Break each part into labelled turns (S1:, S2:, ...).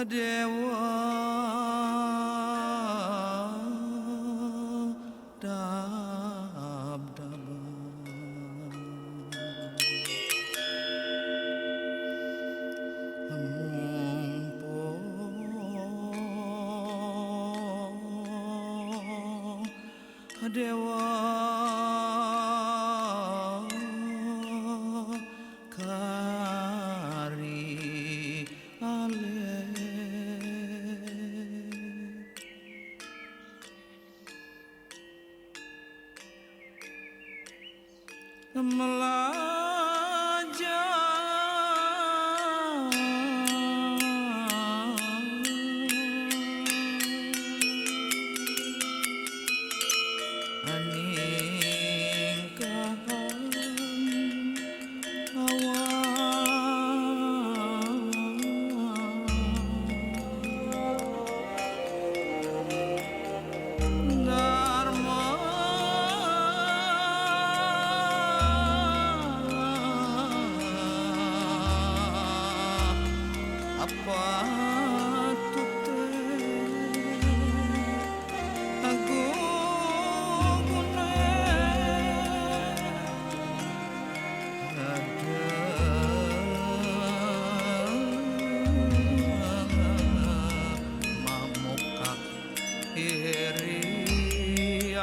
S1: dewa dewa kari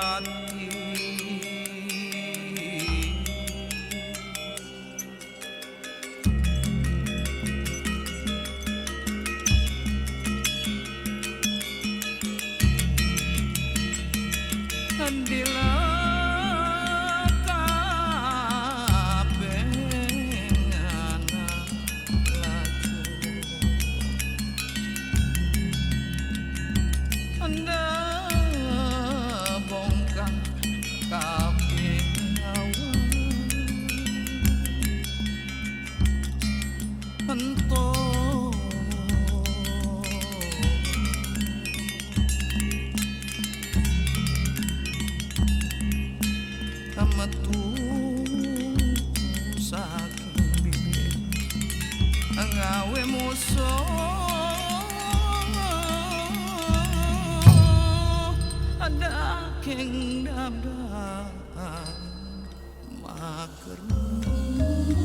S1: ale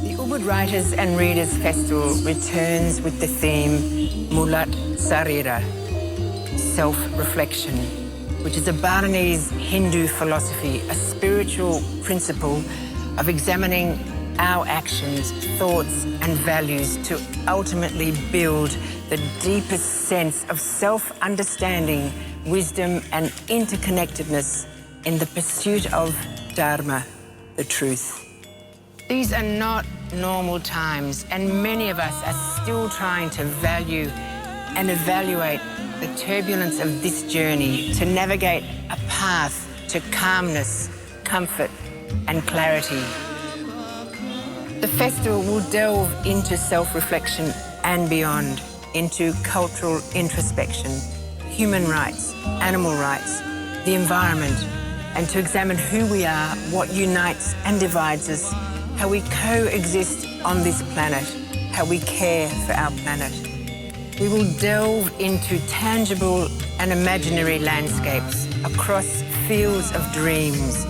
S2: The Ubud Writers and Readers Festival returns with the theme Mulat Sarira, self-reflection, which is a Balinese Hindu philosophy, a spiritual principle of examining our actions, thoughts and values to ultimately build the deepest sense of self-understanding, wisdom and interconnectedness in the pursuit of Dharma, the truth. These are not normal times, and many of us are still trying to value and evaluate the turbulence of this journey to navigate a path to calmness, comfort and clarity. The festival will delve into self-reflection and beyond, into cultural introspection, human rights, animal rights, the environment, and to examine who we are, what unites and divides us, how we coexist on this planet, how we care for our planet. We will delve into tangible and imaginary landscapes across fields of dreams,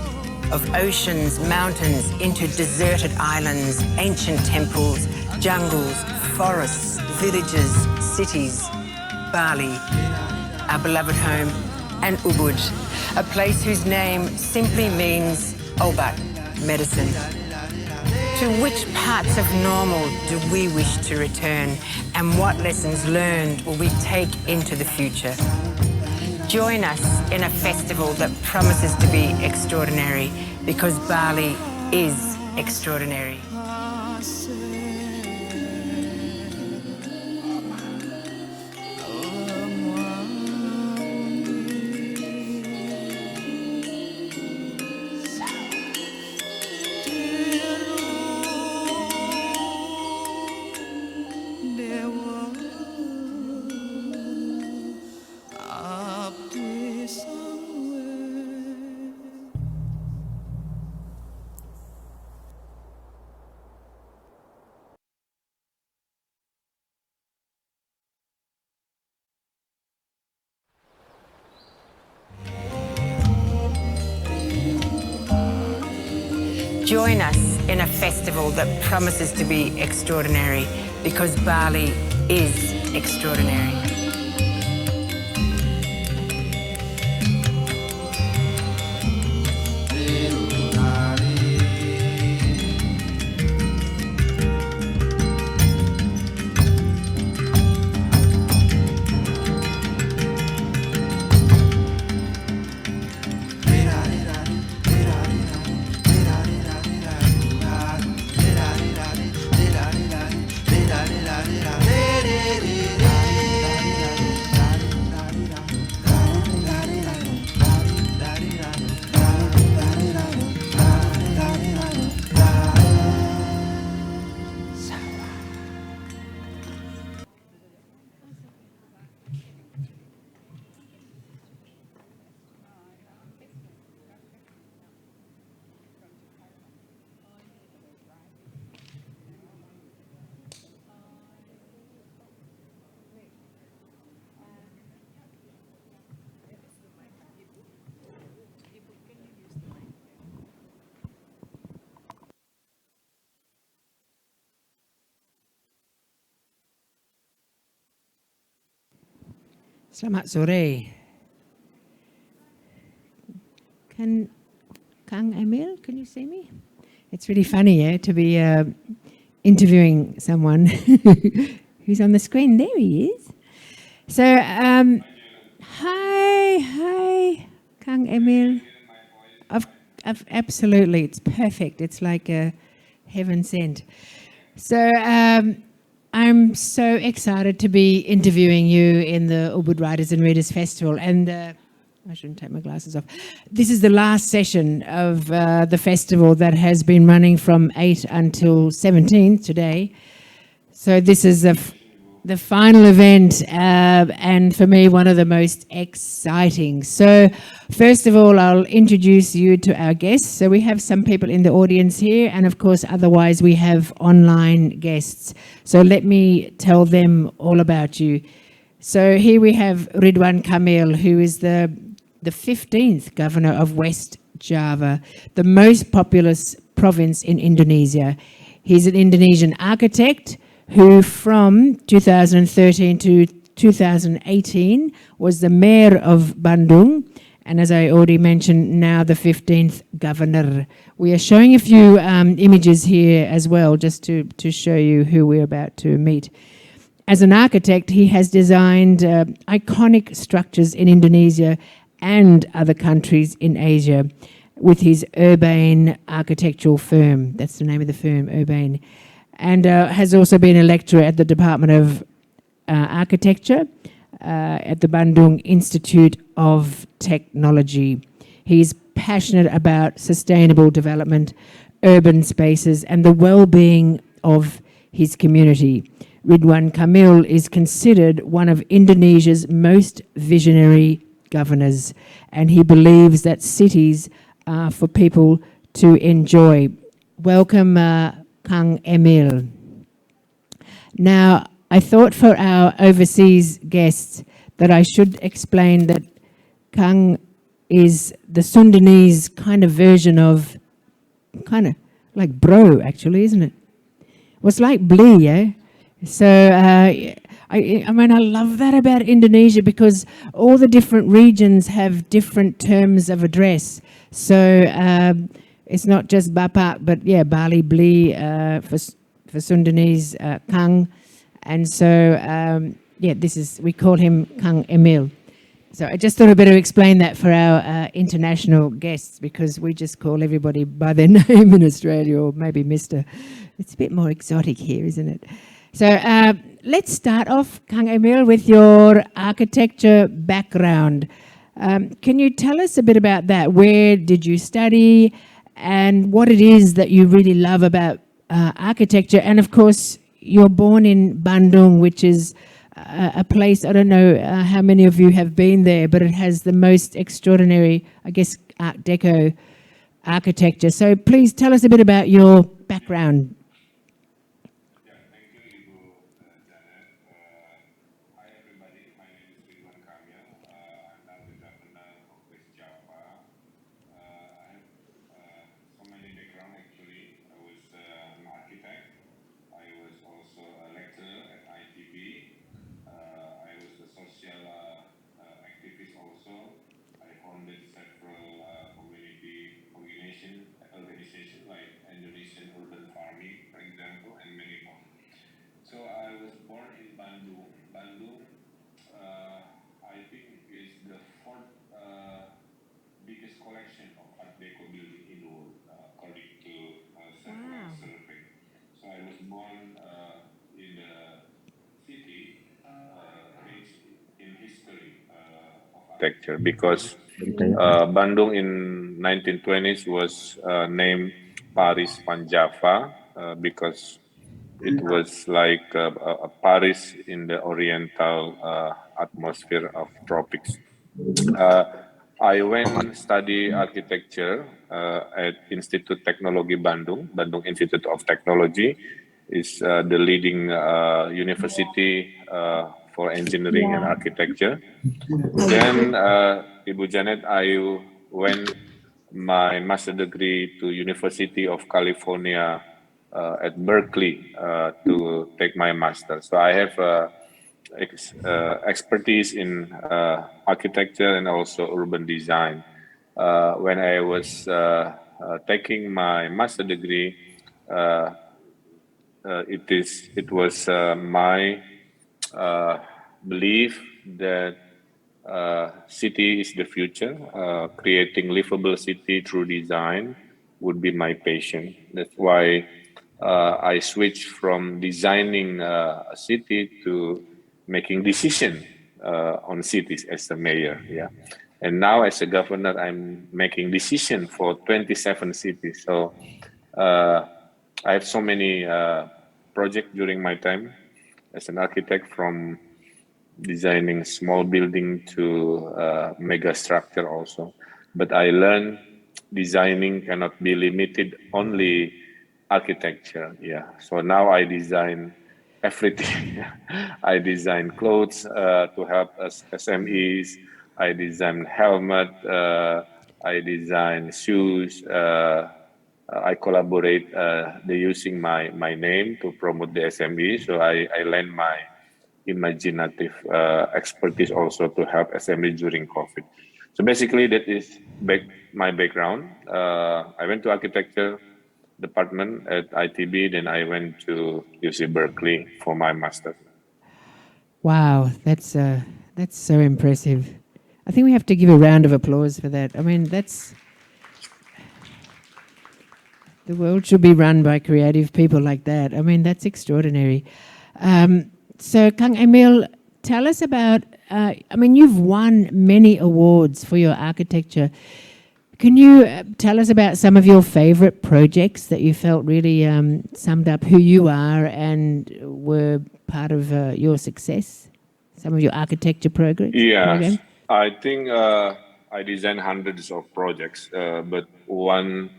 S2: of oceans, mountains, into deserted islands, ancient temples, jungles, forests, villages, cities, Bali, our beloved home, and Ubud, a place whose name simply means obat, medicine. To which parts of normal do we wish to return, and what lessons learned will we take into the future? Join us in a festival that promises to be extraordinary, because Bali is extraordinary. Join us in a festival that promises to be extraordinary, because Bali is extraordinary.
S3: Selamat sore. Kang Emil, can you see me? It's really funny, to be interviewing someone who's on the screen. There he is. So, hi, Kang Emil. Absolutely, it's perfect. It's like heaven sent. So, I'm so excited to be interviewing you in the Ubud Writers and Readers Festival. And I shouldn't take my glasses off. This is the last session of the festival that has been running from 8 until 17 today. So this is the final event, and for me, one of the most exciting. So first of all, I'll introduce you to our guests. So we have some people in the audience here, and of course, otherwise we have online guests. So let me tell them all about you. So here we have Ridwan Kamil, who is the 15th governor of West Java, the most populous province in Indonesia. He's an Indonesian architect who from 2013 to 2018 was the mayor of Bandung, and as I already mentioned, now the 15th governor. We are showing a few images here as well, just to show you who we're about to meet. As an architect, he has designed iconic structures in Indonesia and other countries in Asia with his Urbane architectural firm. That's the name of the firm, Urbane. And has also been a lecturer at the Department of Architecture at the Bandung Institute of Technology. He's passionate about sustainable development, urban spaces, and the well-being of his community. Ridwan Kamil is considered one of Indonesia's most visionary governors, and he believes that cities are for people to enjoy. Welcome, Kang Emil. Now, I thought for our overseas guests that I should explain that Kang is the Sundanese kind of version of, kind of like bro, actually, isn't it? Well, it's like bli, yeah? So, I mean, I love that about Indonesia because all the different regions have different terms of address. So, it's not just Bapak, but yeah, Bali Bli for Sundanese, Kang. And so, yeah, we call him Kang Emil. So I just thought I'd better explain that for our international guests, because we just call everybody by their name in Australia, or maybe Mr. It's a bit more exotic here, isn't it? So let's start off, Kang Emil, with your architecture background. Can you tell us a bit about that? Where did you study, and what it is that you really love about architecture? And of course, you're born in Bandung, which is a place, I don't know how many of you have been there, but it has the most extraordinary, I guess, Art Deco architecture. So please tell us a bit about your background.
S4: Yeah, thank you, Ibu Janet. Hi everybody, my name is Ridwan Kamil. I'm now the governor of West Java. I have so many background actually. architecture because Bandung in 1920s was named Paris Van Java because it was like a Paris in the oriental atmosphere of tropics. Uh, I went study architecture at Institut Teknologi Bandung. Bandung Institute of Technology is the leading university for engineering and architecture. Then, Ibu Janet, I went my master degree to University of California at Berkeley to take my master. So I have expertise in architecture and also urban design. When I was taking my master degree, it was my belief that city is the future. Creating livable city through design would be my passion. That's why I switched from designing a city to making decision on cities as the mayor. Yeah, and now as a governor, I'm making decision for 27 cities. So I have so many projects during my time as an architect, from designing small building to mega structure also. But I learned designing cannot be limited only architecture. Yeah. So now I design everything. I design clothes to help us SMEs. I design helmet. I design shoes. I collaborate. They using my name to promote the SME. So I lend my imaginative expertise also to help SME during COVID. So basically, that is my background. I went to architecture department at ITB, then I went to UC Berkeley for my master.
S3: Wow, that's so impressive. I think we have to give a round of applause for that. I mean, the world should be run by creative people like that. I mean, that's extraordinary. So, Kang Emil, tell us about, I mean, you've won many awards for your architecture. Can you tell us about some of your favorite projects that you felt really summed up who you are and were part of your success? Some of your architecture programs?
S4: Yes, I think I designed hundreds of projects, but one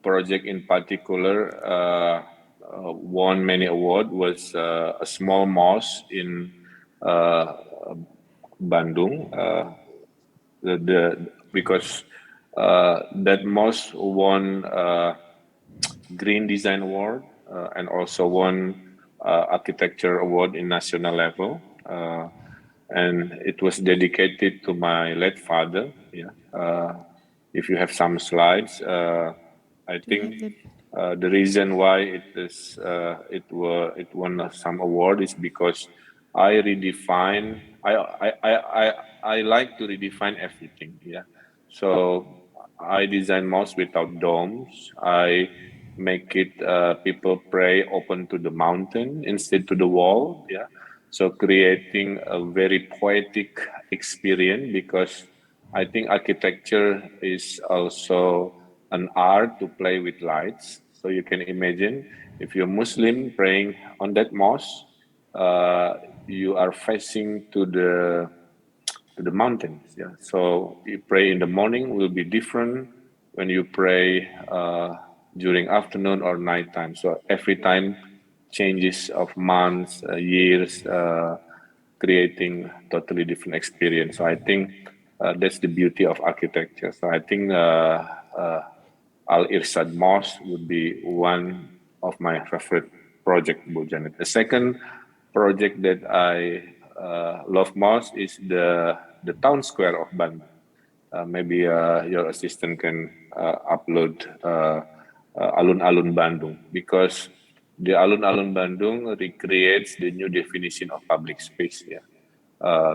S4: project in particular won many awards was a small mosque in Bandung. Because that mosque won Green Design Award and also won Architecture Award in national level. And it was dedicated to my late father. Yeah. If you have some slides, I think the reason why it won some award is because I redefine. I like to redefine everything. Yeah. So I design mosques without domes. I make it people pray open to the mountain instead to the wall. Yeah. So creating a very poetic experience, because I think architecture is also an art to play with lights. So you can imagine if you're Muslim praying on that mosque, you are facing to the mountains. Yeah. So you pray in the morning will be different when you pray during afternoon or nighttime. So every time changes of months, years, creating totally different experience. So I think that's the beauty of architecture. So I think Al Irsad Mosque would be one of my favorite project, Bu Janet. The second project that I love most is the town square of Bandung. Maybe your assistant can upload Alun-Alun Bandung, because the Alun-Alun Bandung recreates the new definition of public space. Yeah.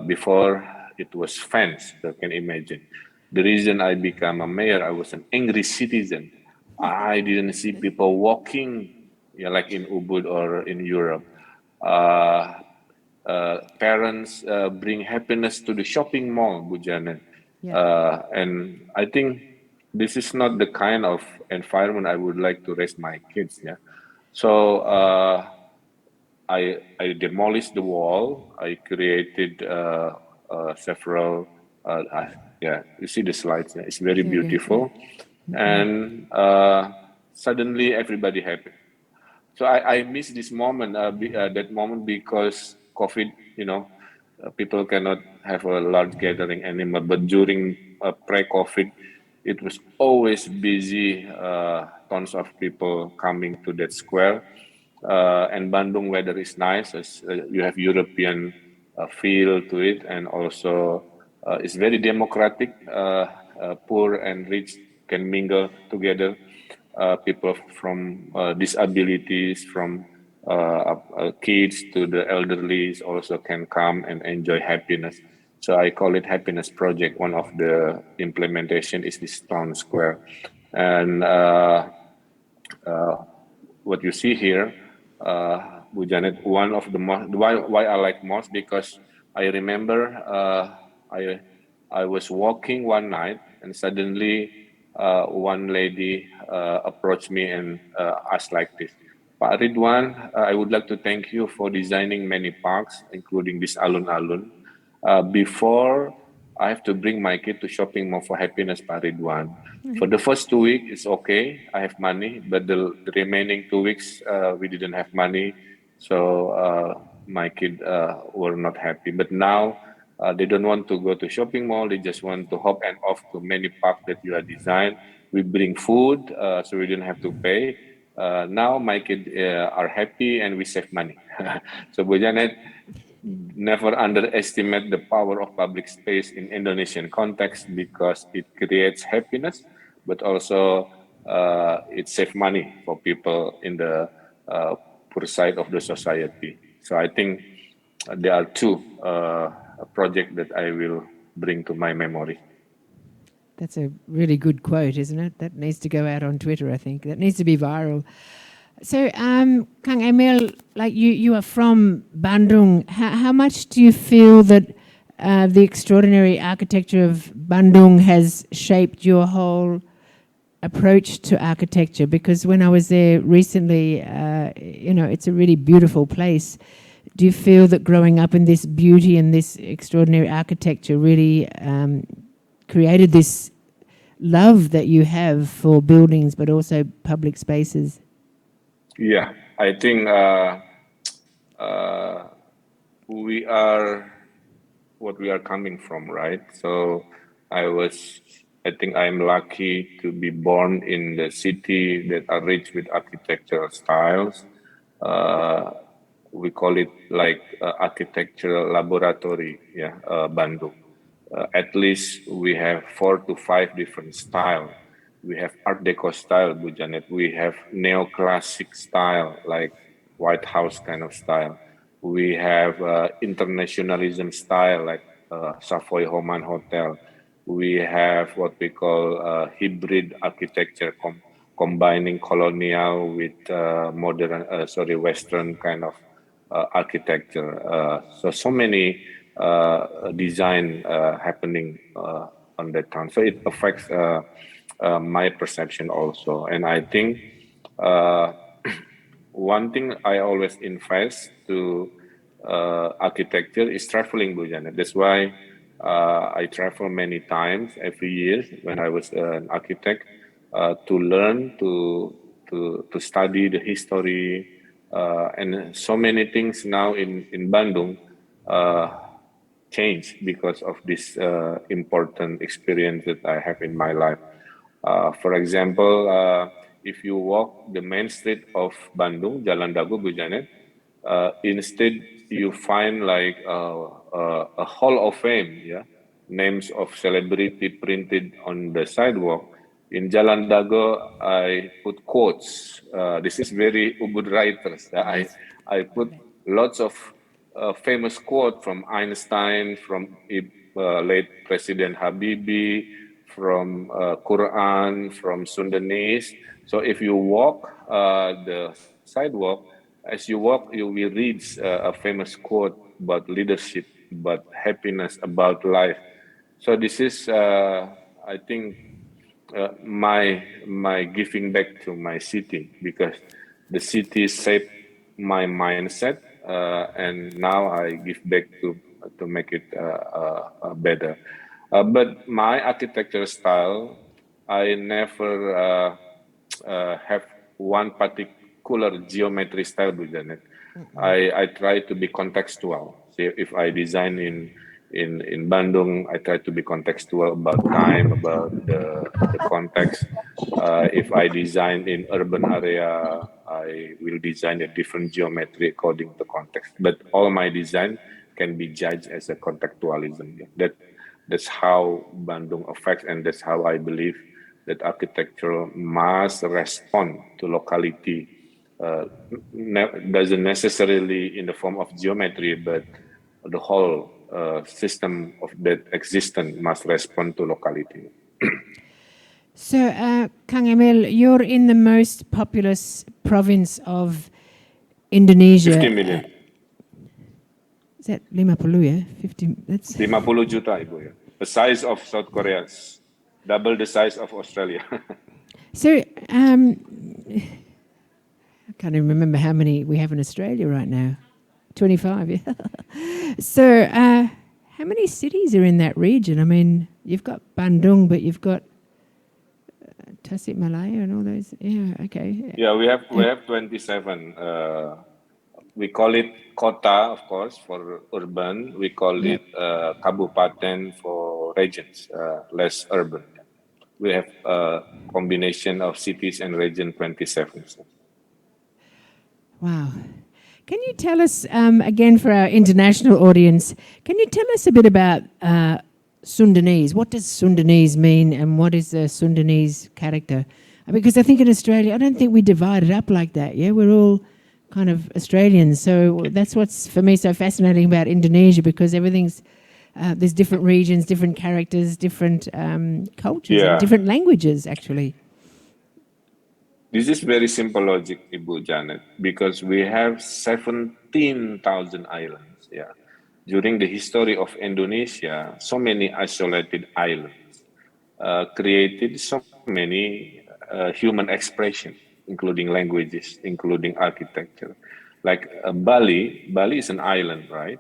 S4: Before it was fenced, you can imagine. The reason I became a mayor, I was an angry citizen. I didn't see people walking, yeah, like in Ubud or in Europe. Parents bring happiness to the shopping mall, Bu Janet. And I think this is not the kind of environment I would like to raise my kids. Yeah. So I demolished the wall. I created several. Yeah, you see the slides. Yeah, it's very
S3: There you go.
S4: beautiful, and suddenly everybody happy. So I miss this moment, that moment because COVID, people cannot have a large gathering anymore. But during pre-COVID, it was always busy, tons of people coming to that square. And Bandung weather is nice, as you have European feel to it, and also it's very democratic. Poor and rich can mingle together. People from disabilities, from kids to the elderly also can come and enjoy happiness. So I call it happiness project. One of the implementation is this town square, and uh, what you see here, Bu Janet, one of the most, why I like most, because I remember I was walking one night and suddenly one lady approached me and asked like this, Pak Ridwan, I would like to thank you for designing many parks, including this alun-alun. Before I have to bring my kid to shopping mall for happiness, Pak Ridwan. For the first 2 weeks, it's okay. I have money, but the remaining 2 weeks, we didn't have money, so my kid were not happy. But now they don't want to go to shopping mall. They just want to hop and off to many parks that you are designed. We bring food, so we didn't have to pay. Now my kids are happy and we save money. So Bu Janet, never underestimate the power of public space in Indonesian context because it creates happiness, but also it saves money for people in the poor side of the society. So I think there are two projects that I will bring to my memory.
S3: That's a really good quote, isn't it? That needs to go out on Twitter, I think. That needs to be viral. So, Kang Emil, like you are from Bandung. How much do you feel that the extraordinary architecture of Bandung has shaped your whole approach to architecture? Because when I was there recently, it's a really beautiful place. Do you feel that growing up in this beauty and this extraordinary architecture really created this love that you have for buildings, but also public spaces?
S4: Yeah, I think we are what we are coming from, right? So I think I'm lucky to be born in the city that are rich with architectural styles. Uh, we call it like architectural laboratory, yeah, Bandung. At least we have 4 to 5 different style. We have Art Deco style, Bu Janet. We have neoclassic style, like White House kind of style. We have internationalism style, like Savoy Homan Hotel. We have what we call hybrid architecture, combining colonial with Western kind of architecture. So many design happening on that town. So it affects my perception also. And I think uh, one thing I always invest to architecture is traveling, Bu Janet. That's why I travel many times every year when I was an architect to learn, to study the history, and so many things now in Bandung uh, change because of this important experience that I have in my life. For example, if you walk the main street of Bandung, Jalan Dago, Bu Janet, instead you find like a hall of fame, yeah, names of celebrity printed on the sidewalk. In Jalan Dago, I put quotes. This is very Ubud writers. I put lots of famous quote from Einstein, from late President Habibie, from Quran, from Sundanese. So if you walk the sidewalk, as you walk, you will read a famous quote about leadership, about happiness, about life. So this is, I think, my giving back to my city, because the city shaped my mindset, and now I give back to make it better. But my architecture style, I never have one particular geometry style, Bu Janet. I try to be contextual. See, if I design in Bandung, I try to be contextual about time, about the context. If I design in urban area, I will design a different geometry according to context. But all my design can be judged as a contextualism. That's how Bandung affects, and that's how I believe that architecture must respond to locality. Doesn't necessarily in the form of geometry, but the whole system of that existence must respond to locality.
S3: So, Kang Emil, you're in the most populous province of Indonesia.
S4: 50 million.
S3: Is that 50, yeah? 50, that's...
S4: 50 juta, Ibu, ya. The size of South Korea, double the size of Australia.
S3: So, I can't even remember how many we have in Australia right now. 25, yeah. So, how many cities are in that region? I mean, you've got Bandung, but you've got Tasikmalaya and all those. Yeah, okay.
S4: Yeah, we have 27. We call it kota, of course, for urban. We call it kabupaten for regions, less urban. We have a combination of cities and region 27.
S3: Wow. Can you tell us, again for our international audience, can you tell us a bit about Sundanese? What does Sundanese mean, and what is the Sundanese character? Because I think in Australia, I don't think we divide it up like that, yeah? We're all kind of Australians. So that's what's, for me, so fascinating about Indonesia, because everything's, there's different regions, different characters, different cultures, and different languages, actually.
S4: This is very simple logic, Ibu Janet, because we have 17,000 islands. Yeah, during the history of Indonesia, so many isolated islands created so many human expression, including languages, including architecture. Like Bali is an island, right?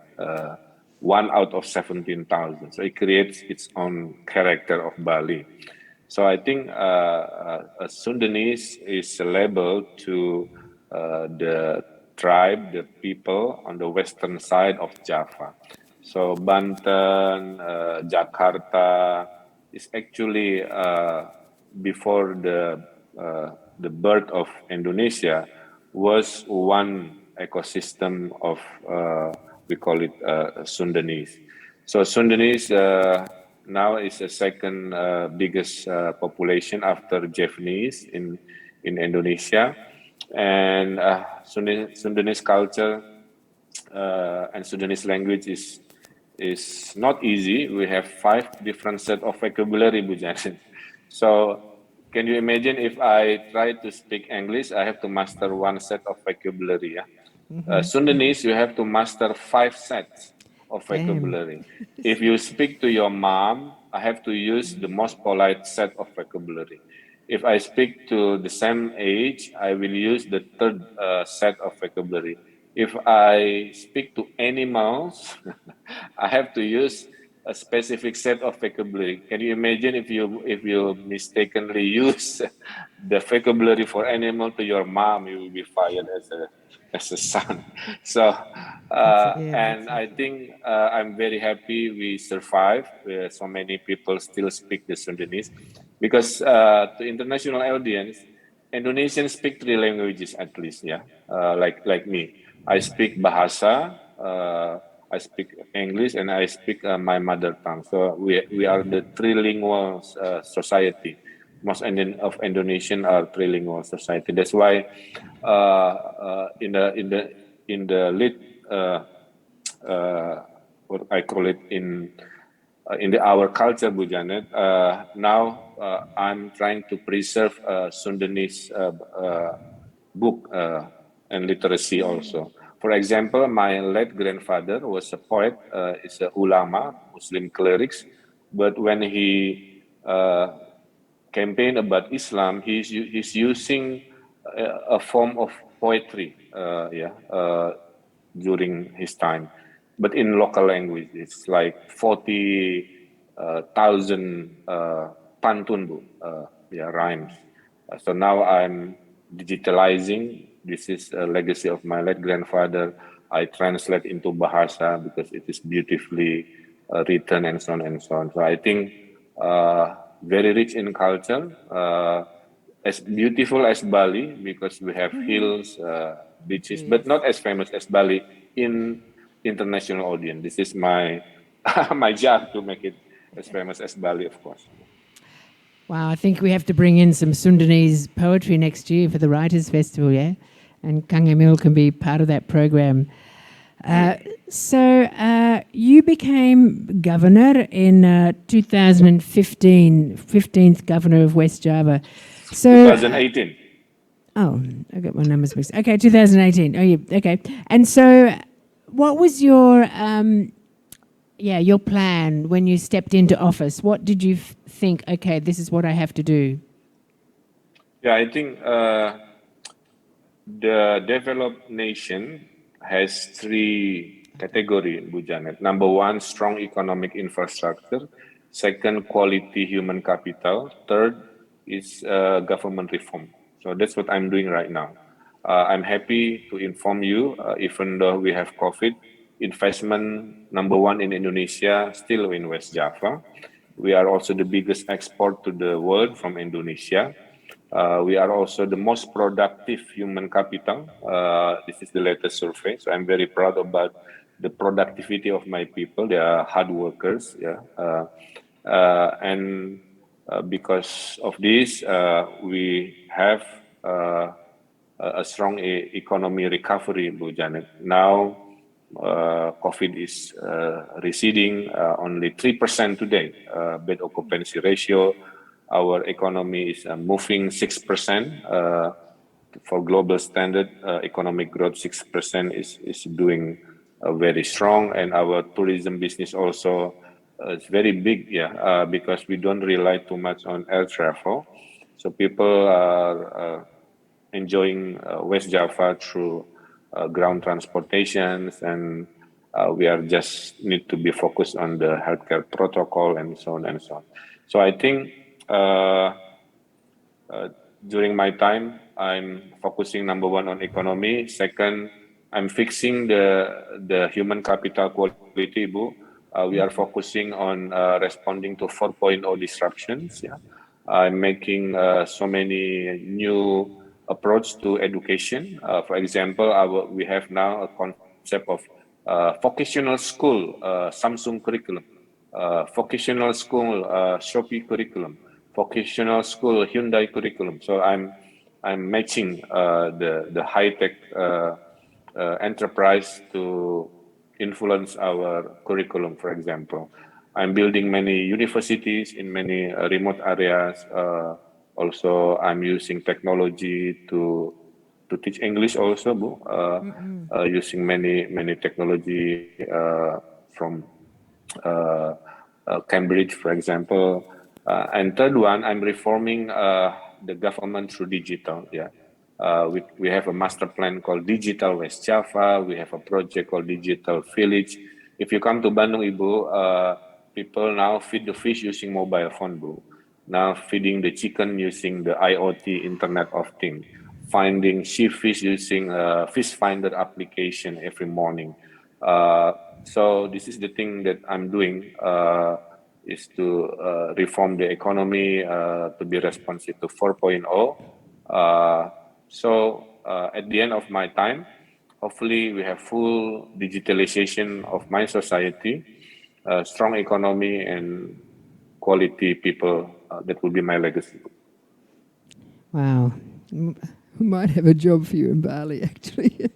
S4: One out of 17,000. So it creates its own character of Bali. So I think Sundanese is a label to the tribe, the people on the western side of Java. So Banten, Jakarta is actually before the birth of Indonesia was one ecosystem of we call it Sundanese. So Sundanese now is the second biggest population after Javanese in Indonesia, and Sundanese culture and Sundanese language is not easy. We have 5 different set of vocabulary, Bu Janet. So can you imagine if I try to speak English, I have to master 1 set of vocabulary. Yeah? Sundanese, you have to master 5 sets of vocabulary. If you speak to your mom, I have to use the most polite set of vocabulary. If I speak to the same age, I will use the 3rd set of vocabulary. If I speak to animals, I have to use a specific set of vocabulary. Can you imagine if you mistakenly use the vocabulary for animal to your mom, you will be fired as a son. So and I think I'm very happy we survived. So many people still speak the Sundanese, because to international audience, Indonesians speak 3 languages at least. Yeah, like me. I speak Bahasa, I speak English, and I speak my mother tongue. So we are the trilingual society. Most of Indonesian are trilingual society. That's why in the lit what I call it in our culture, Bu Janet. Now I'm trying to preserve Sundanese book and literacy also. For example, my late grandfather was a poet, is a ulama, Muslim clerics, But when he campaigned about Islam, he's using a form of poetry, during his time, but in local language. It's like 40,000 pantun, rhymes. So now I'm digitalizing. This is a legacy of my late grandfather. I translate into Bahasa because it is beautifully written and so on and so on. So I think very rich in culture, as beautiful as Bali because we have hills, beaches, but not as famous as Bali in international audience. This is my my job to make it as famous as Bali, of course.
S3: Wow, I think we have to bring in some Sundanese poetry next year for the Writers' Festival, yeah? And Kang Emil can be part of that program. So you became governor in 2015, 15th governor of West Java. So
S4: 2018.
S3: Oh, I got my numbers mixed. Okay, 2018. Oh, yeah, okay. And so what was your your plan when you stepped into office? What did you think, okay, this is what I have to do?
S4: Yeah, I think the developed nation has three categories, Bu Janet. Number one, strong economic infrastructure. Second, quality human capital. Third is government reform. So that's what I'm doing right now. I'm happy to inform you, even though we have COVID, investment number one in Indonesia, still in West Java. We are also the biggest export to the world from Indonesia. We are also the most productive human capital. This is the latest survey, so I'm very proud about the productivity of my people. They are hard workers, and because of this, we have a strong economy recovery, Bu Janet. Now, COVID is receding, only 3% today, bed occupancy ratio. Our economy is moving 6%. For global standard, economic growth 6% is doing very strong, and our tourism business also is very big, because we don't rely too much on air travel. So people are enjoying West Java through ground transportations, and we are just need to be focused on the healthcare protocol and so on and so on. So I think during my time, I'm focusing number one on economy. Second, I'm fixing the human capital quality, Bu. We are focusing on responding to 4.0 disruptions. I'm making so many new approach to education. For example, we have now a concept of vocational school, Samsung curriculum, vocational school, Shopee curriculum, vocational school, Hyundai curriculum. So I'm matching the high-tech enterprise to influence our curriculum, for example. I'm building many universities in many remote areas. Also, I'm using technology to teach English also, Bu. Using many technology from Cambridge, for example. And third one, I'm reforming the government through digital. We have a master plan called Digital West Java. We have a project called Digital Village. If you come to Bandung, Ibu, people now feed the fish using mobile phone, Bu. Now feeding the chicken using the IoT, Internet of Things. Finding sheepfish using fish finder application every morning. So this is the thing that I'm doing, is to reform the economy, to be responsive to 4.0. So at the end of my time, hopefully we have full digitalization of my society, strong economy and quality people. That will be my legacy.
S3: Wow. We might have a job for you in Bali, actually.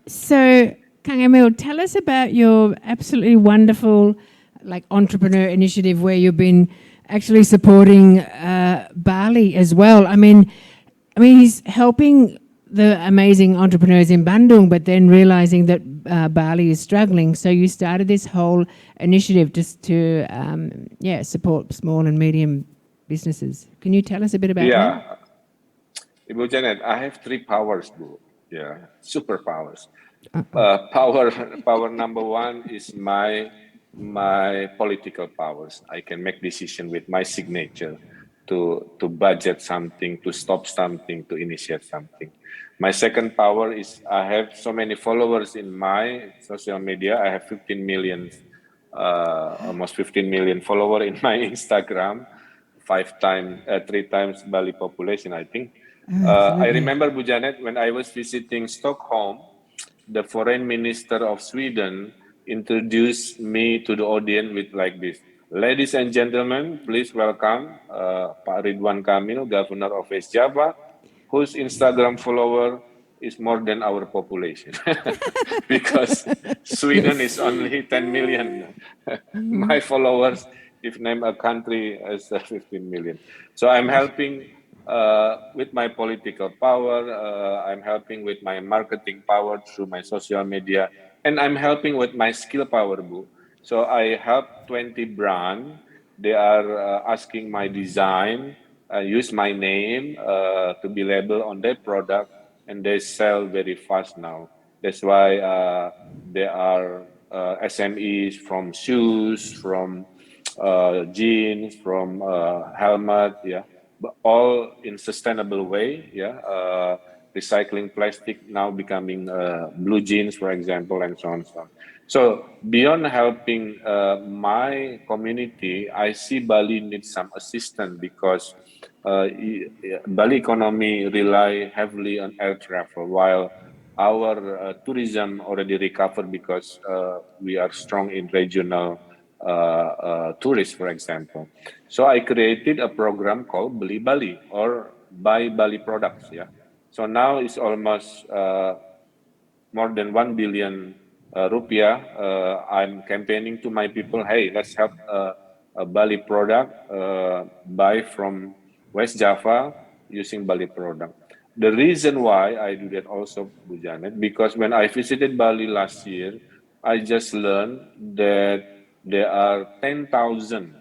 S3: So, Kang Emil, tell us about your absolutely wonderful entrepreneur initiative where you've been actually supporting Bali as well. I mean, he's helping the amazing entrepreneurs in Bandung, but then realizing that Bali is struggling. So you started this whole initiative just to, support small and medium businesses. Can you tell us a bit about that?
S4: Ibu Janet, I have 3 powers, Bu. Yeah, superpowers. Power number 1 is my political powers. I can make decision with my signature to budget something, to stop something, to initiate something. My second power is I have so many followers in my social media. I have 15 million, almost 15 million followers in my Instagram, 3 times Bali population, I think. I remember, Bu Janet, when I was visiting Stockholm, the foreign minister of Sweden introduced me to the audience with like this. Ladies and gentlemen, please welcome Pak Ridwan Kamil, Governor of West Java, whose Instagram follower is more than our population. Because Sweden is only 10 million. My followers, if name a country, as 15 million. So I'm helping with my political power, I'm helping with my marketing power through my social media, and I'm helping with my skill power, Bu. So I help 20 brands. They are asking my design, use my name to be labeled on their product, and they sell very fast now. That's why there are SMEs from shoes, from jeans, from helmet, yeah, but all in sustainable way, yeah. Recycling plastic now becoming blue jeans, for example, and so on and so on. So beyond helping my community, I see Bali needs some assistance because Bali economy rely heavily on air travel, while our tourism already recovered because we are strong in regional tourists, for example. So I created a program called Beli Bali or Buy Bali Products. Yeah. So now it's almost more than 1 billion rupiah. I'm campaigning to my people. Hey, let's help a Bali product buy from West Java using Bali product. The reason why I do that also, Bu Janet, because when I visited Bali last year, I just learned that there are 10,000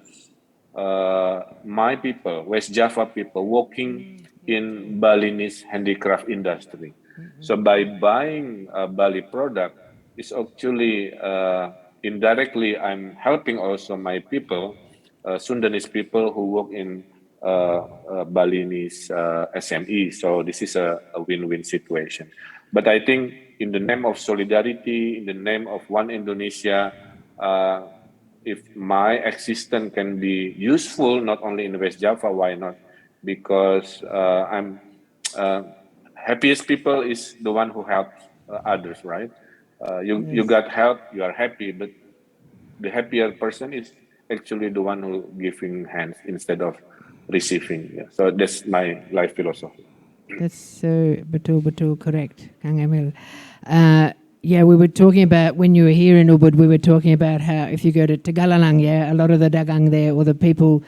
S4: my people, West Java people, working in Balinese handicraft industry. So by buying a Bali product, it's actually indirectly I'm helping also my people, Sundanese people who work in Balinese SME. So this is a win-win situation. But I think in the name of solidarity, in the name of one Indonesia, if my existence can be useful not only in West Java, why not? Because I'm happiest people is the one who helps others, right? You got help, you are happy, but the happier person is actually the one who giving hands instead of receiving. Yeah. So that's my life philosophy.
S3: That's so betul correct, Kang Emil. Yeah, we were talking about when you were here in Ubud, we were talking about how if you go to Tegalalang, yeah, a lot of the dagang there or the people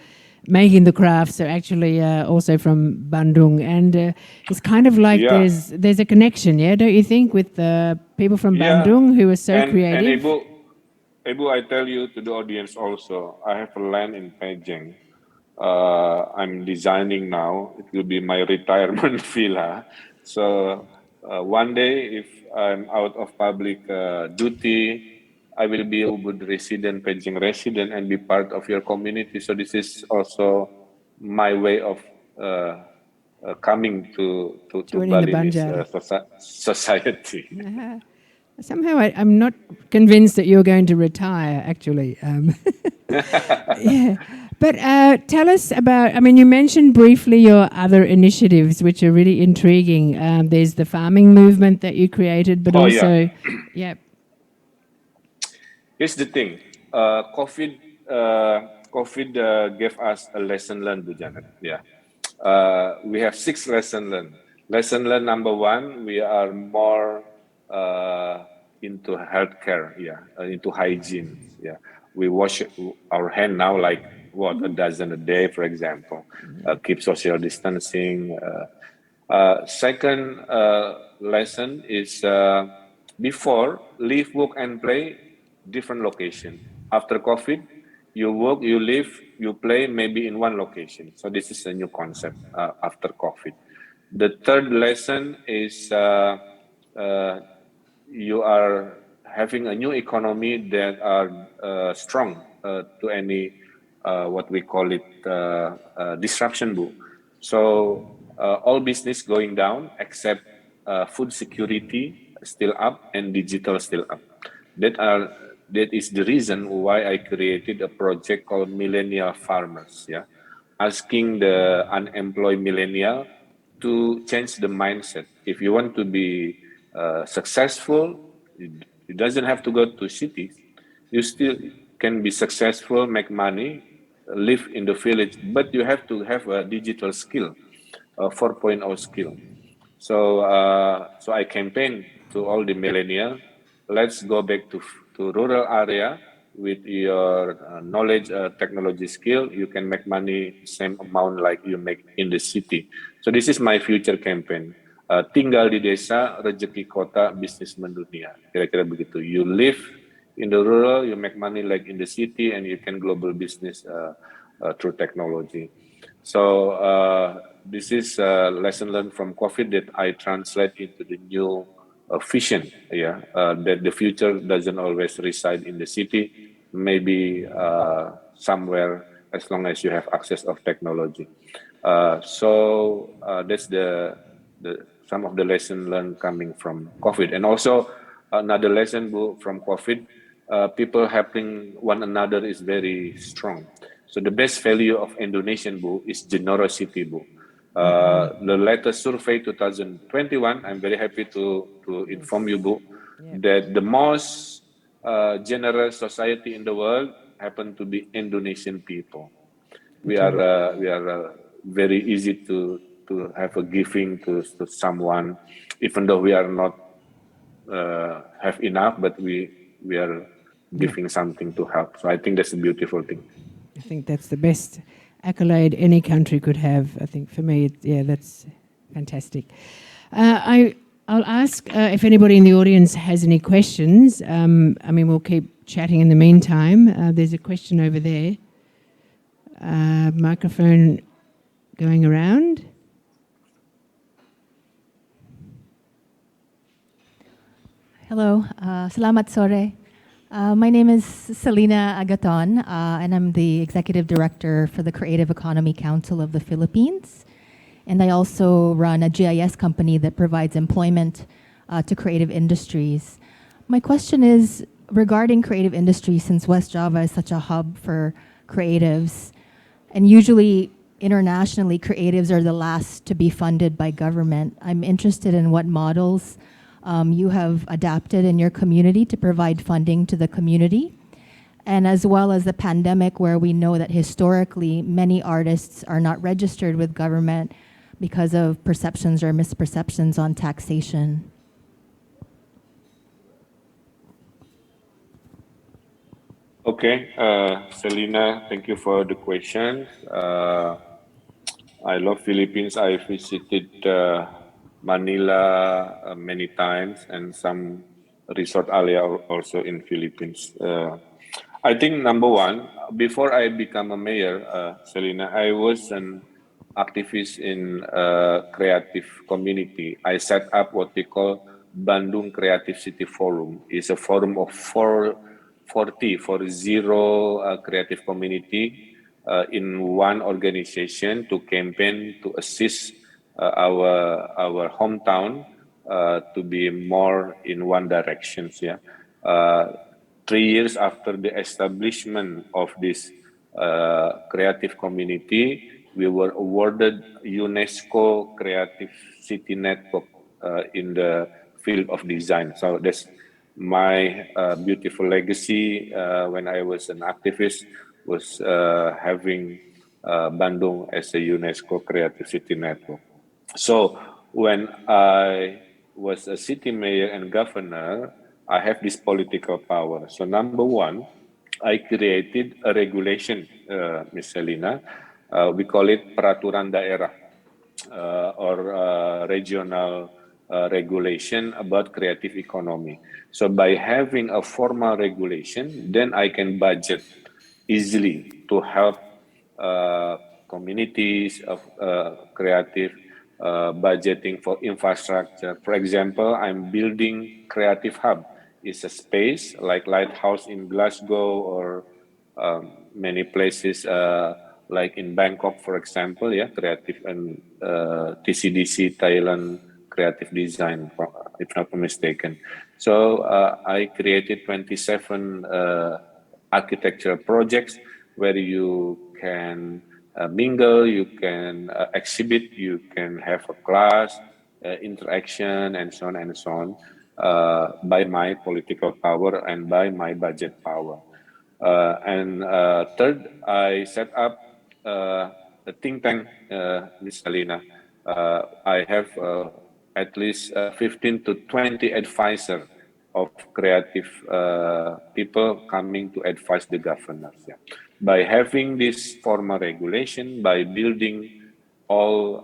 S3: making the crafts are actually also from Bandung, and it's kind of like there's a connection, yeah, don't you think, with the people from Bandung who are so creative?
S4: And Ibu, I tell you to the audience also, I have a land in Pejeng. I'm designing now. It will be my retirement villa. So one day, if I'm out of public duty, I will be a Ubud resident, Pejeng resident, and be part of your community. So this is also my way of coming to Balinese society.
S3: Somehow I'm not convinced that you're going to retire, actually. Yeah. But tell us about, I mean, you mentioned briefly your other initiatives, which are really intriguing. There's the farming movement that you created, but also, yeah.
S4: Here's the thing. COVID gave us a lesson learned, Bu Janet. Yeah. We have 6 lessons learned. Lesson learned number 1, we are more into healthcare, into hygiene. Yeah, we wash our hand now like a dozen a day, for example. Keep social distancing. Second lesson is before, live, work, and play, different location. After COVID, you work, you live, you play maybe in one location. So this is a new concept after COVID. The third lesson is you are having a new economy that are strong to any what we call it disruption boom. So all business going down except food security still up and digital still up. That is the reason why I created a project called Millennial Farmers. Yeah, asking the unemployed millennial to change the mindset. If you want to be successful, it doesn't have to go to cities. You still can be successful, make money, live in the village, but you have to have a digital skill, a 4.0 skill. So I campaign to all the millennial. Let's go back to rural area with your knowledge, technology skill. You can make money same amount like you make in the city. So this is my future campaign. Tinggal di desa, rezeki kota, bisnis mendunia. Kira-kira begitu. You live in the rural, you make money like in the city, and you can global business through technology. So this is a lesson learned from COVID that I translate into the new vision. Yeah, that the future doesn't always reside in the city, maybe somewhere as long as you have access of technology. So that's the some of the lesson learned coming from COVID, and also another lesson from COVID. People helping one another is very strong. So the best value of Indonesian is generosity. The latest survey 2021, I'm very happy to inform you, that the most generous society in the world happen to be Indonesian people. We are very easy to have a giving to someone, even though we are not have enough, but we are giving something to help. So I think that's a beautiful thing.
S3: I think that's the best accolade any country could have. I think for me, that's fantastic. I'll ask if anybody in the audience has any questions. I mean, we'll keep chatting in the meantime. There's a question over there. Microphone going around.
S5: Hello, selamat sore. My name is Selina Agaton, and I'm the Executive Director for the Creative Economy Council of the Philippines. And I also run a GIS company that provides employment to creative industries. My question is regarding creative industries, since West Java is such a hub for creatives, and usually internationally, creatives are the last to be funded by government. I'm interested in what models you have adapted in your community to provide funding to the community, and as well as the pandemic, where we know that historically many artists are not registered with government because of perceptions or misperceptions on taxation.
S4: Okay, Selina, thank you for the question. I love Philippines. I visited Manila many times, and some resort area also in Philippines. I think number one, before I become a mayor, Selina, I was an activist in creative community. I set up what we call Bandung Creative City Forum. It's a forum of 40 creative community in one organization to campaign to assist our hometown to be more in one direction. Yeah, 3 years after the establishment of this creative community, we were awarded UNESCO Creative City Network in the field of design. So that's my beautiful legacy when I was an activist, was having Bandung as a UNESCO Creative City Network. So when I was a city mayor and governor, I have this political power. So number one, I created a regulation, Ms. Selina. We call it Peraturan Daerah. or regional regulation about creative economy. So by having a formal regulation, then I can budget easily to help communities of creative budgeting for infrastructure. For example, I'm building Creative Hub. It's a space like Lighthouse in Glasgow or many places like in Bangkok, for example, yeah, creative and TCDC, Thailand Creative Design, if not mistaken. So I created 27 architectural projects where you can mingle, you can exhibit, you can have a class, interaction, and so on and so on, by my political power and by my budget power. And third, I set up a think tank, Ms. Salina. I have at least 15 to 20 advisors of creative people coming to advise the governors. Yeah. By having this formal regulation, by building all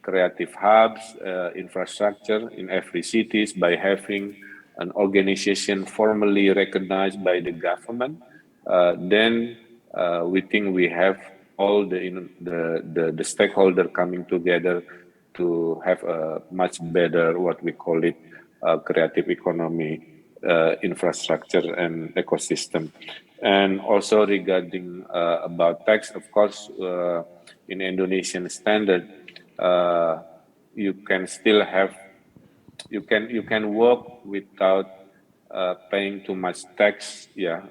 S4: creative hubs, infrastructure in every cities, by having an organization formally recognized by the government, then we think we have all the stakeholder coming together to have a much better, what we call it, creative economy infrastructure and ecosystem. And also regarding about tax, of course, in Indonesian standard, you can still have, you can work without paying too much tax, yeah,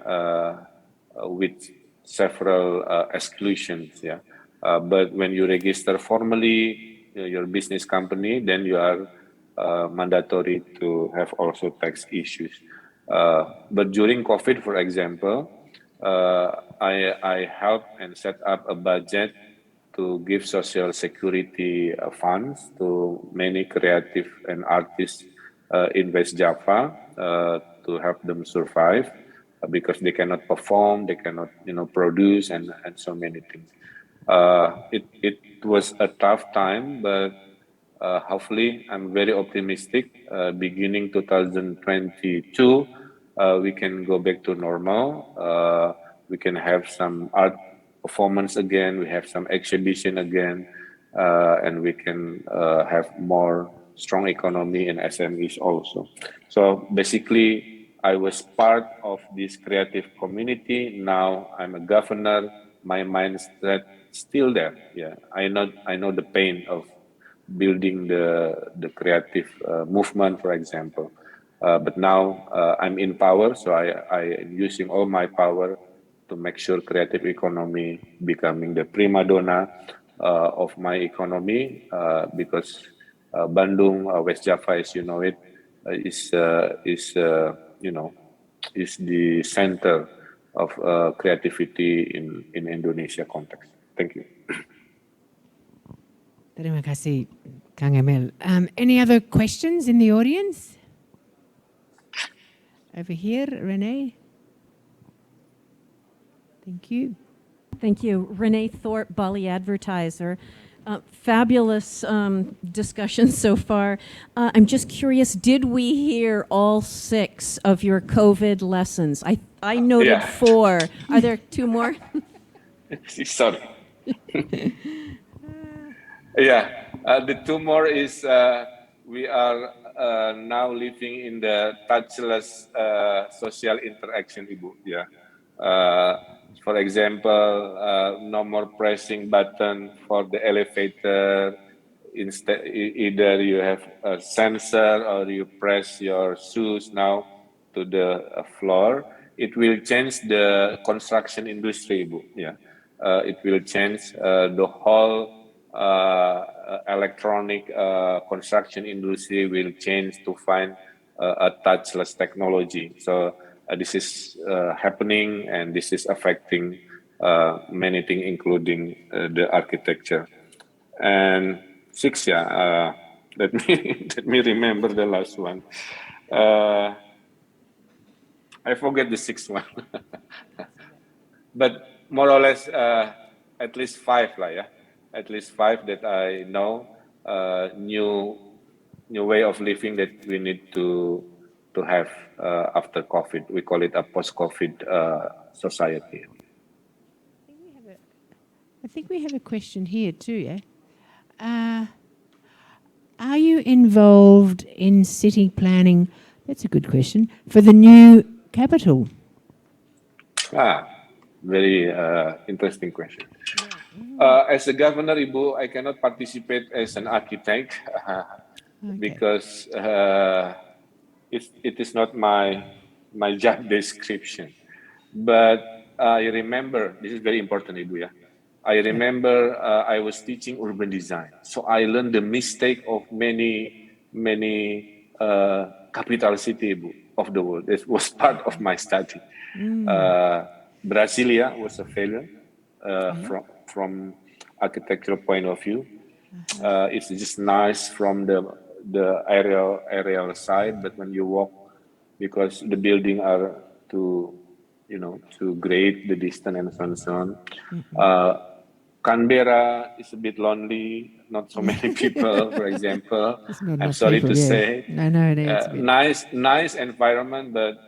S4: with several exclusions, yeah. But when you register formally your business company, then you are mandatory to have also tax issues. But during COVID, for example, I helped and set up a budget to give social security funds to many creative and artists in West Java to help them survive because they cannot perform, they cannot, produce and so many things. It was a tough time, but hopefully I'm very optimistic. Beginning 2022, we can go back to normal. We can have some art performance again. We have some exhibition again, and we can have more strong economy and SMEs also. So basically, I was part of this creative community. Now I'm a governor. My mindset still there. Yeah, I know the pain of building the creative movement, for example. But now I'm in power, so I am using all my power to make sure creative economy becoming the prima donna of my economy, because Bandung, West Java, as you know it, is the center of creativity in Indonesia context. Thank you.
S3: Terima kasih, Kang Emil. Any other questions in the audience? Over here, Renee. Thank you.
S6: Thank you. Renee Thorpe, Bali Advertiser. Fabulous discussion so far. I'm just curious, did we hear all 6 of your COVID lessons? I noted 4. Are there 2 more?
S4: Sorry. Yeah, the 2 more is we are now living in the touchless social interaction, Ibu. Yeah. For example, no more pressing button for the elevator. Instead, either you have a sensor or you press your shoes now to the floor. It will change the construction industry, Ibu. Yeah. It will change the whole electronic construction industry will change to find a touchless technology. So this is happening, and this is affecting many things, including the architecture. And 6, yeah. Let me remember the last one. I forget the 6th one, but more or less at least 5 lah, yeah. at least 5 that I know, new way of living that we need to have after COVID. We call it a post-COVID society.
S3: I think we have a question here too, yeah? Are you involved in city planning? That's a good question. For the new capital?
S4: Very interesting question. As a governor, Ibu, I cannot participate as an architect because it is not my job description. But I remember, this is very important, Ibu, yeah. I remember I was teaching urban design. So I learned the mistake of many capital city, Ibu, of the world. It was part of my study. Brasilia was a failure from architectural point of view. It's just nice from the aerial side, but when you walk, because the building are too great, the distance and so on and so on. Canberra is a bit lonely, not so many people, for example. I'm sorry to say.
S3: I know it is.
S4: Nice environment, but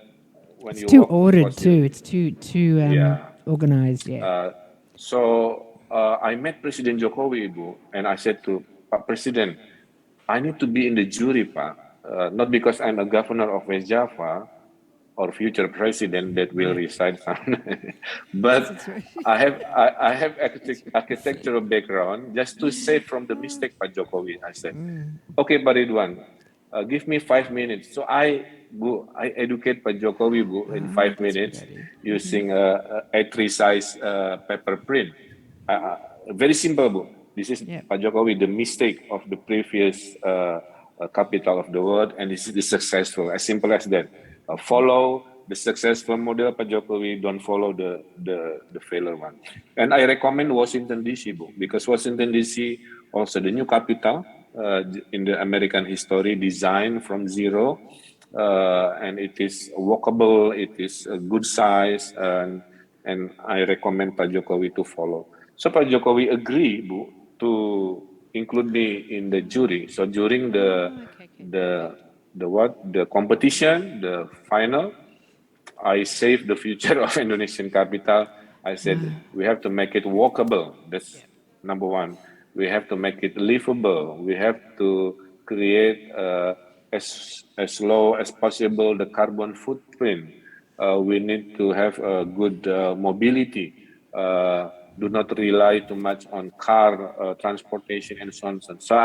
S4: when
S3: It's
S4: you
S3: too
S4: walk,
S3: ordered too. It's too organized, yeah.
S4: So I met President Jokowi, Ibu, and I said to Pak President, I need to be in the jury, Pak, not because I'm a governor of West Java or future president that will reside somewhere, but I have architectural background just to save from the mistake, Pak Jokowi. I said, okay, Pak Ridwan, give me 5 minutes. So I educate Pak Jokowi, Bu, in 5 minutes using A3 size paper print. Very simple, Bu. This is Pak Jokowi, the mistake of the previous capital of the world, and this is the successful. As simple as that. Follow the successful model, Pak Jokowi. Don't follow the failure one. And I recommend Washington DC, Bu, because Washington DC also the new capital in the American history, designed from zero, and it is walkable. It is a good size, and I recommend Pak Jokowi to follow. So Pak Jokowi agree, Bu, to include me in the jury. So during the competition, the final, I saved the future of Indonesian capital. I said, we have to make it walkable. That's number one. We have to make it livable. We have to create as low as possible the carbon footprint. We need to have a good mobility. Do not rely too much on car transportation and so on. So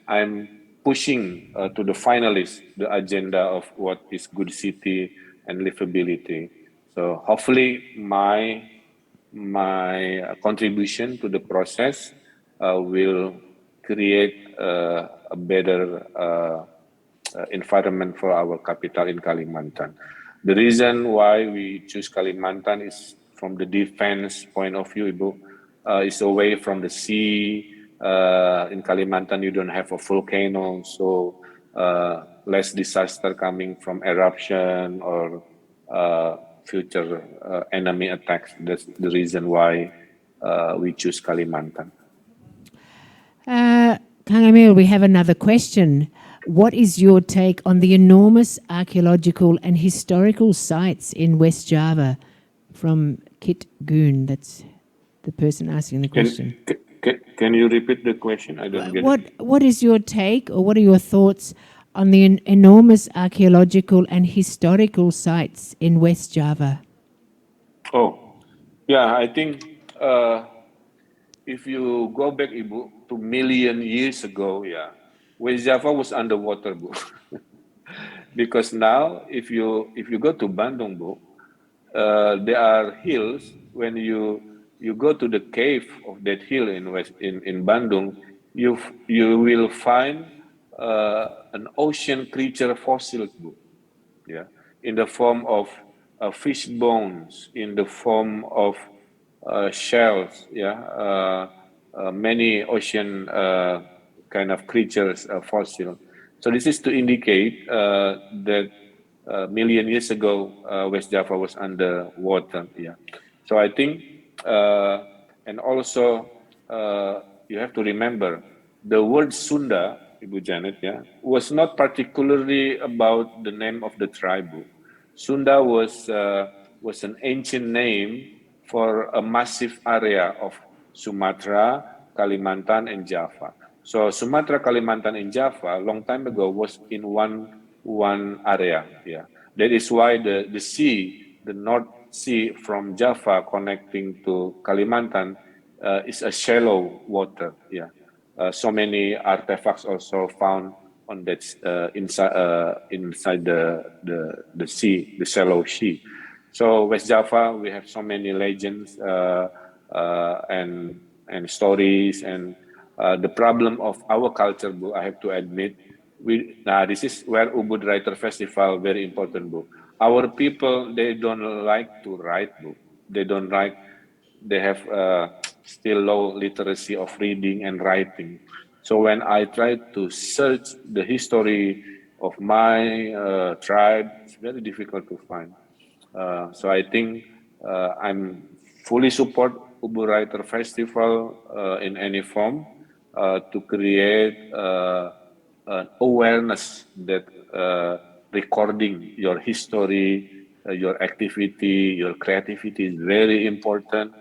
S4: I'm pushing to the finalists the agenda of what is good city and livability. So hopefully my contribution to the process will create a better environment for our capital in Kalimantan. The reason why we choose Kalimantan is from the defense point of view, Ibu, is away from the sea. In Kalimantan, you don't have a volcano, so less disaster coming from eruption or future enemy attacks. That's the reason why we choose Kalimantan.
S3: Kang Emil, we have another question. What is your take on the enormous archaeological and historical sites in West Java? From Kit Goon, that's the person asking the question.
S4: Can you repeat the question? I don't get it.
S3: What is your take, or what are your thoughts on the enormous archaeological and historical sites in West Java?
S4: Oh, yeah, I think if you go back, Ibu, to million years ago, West Java was underwater, Bu. Because now, if you go to Bandung, Bu, there are hills. When you go to the cave of that hill in Bandung, you will find an ocean creature fossil, in the form of fish bones, in the form of shells, many ocean kind of creatures, fossil. So this is to indicate that million years ago, West Java was underwater. So I think, and also you have to remember the word Sunda, Ibu Janet, yeah, was not particularly about the name of the tribe. Sunda was an ancient name for a massive area of Sumatra, Kalimantan, and Java. So Sumatra, Kalimantan, and Java, long time ago, was in one area. Yeah, that is why the sea, the North Sea from Java connecting to Kalimantan, is a shallow water. Yeah, so many artifacts also found on that inside the sea, the shallow sea. So West Java, we have so many legends and stories, and the problem of our culture, Bu, I have to admit, this is where Ubud Writer Festival very important, Bu. Our people, they don't like to write, Bu. They don't like. They have still low literacy of reading and writing. So when I try to search the history of my tribe, it's very difficult to find. So I think I'm fully support Ubud Writer Festival in any form to create an awareness that recording your history, your activity, your creativity is very important.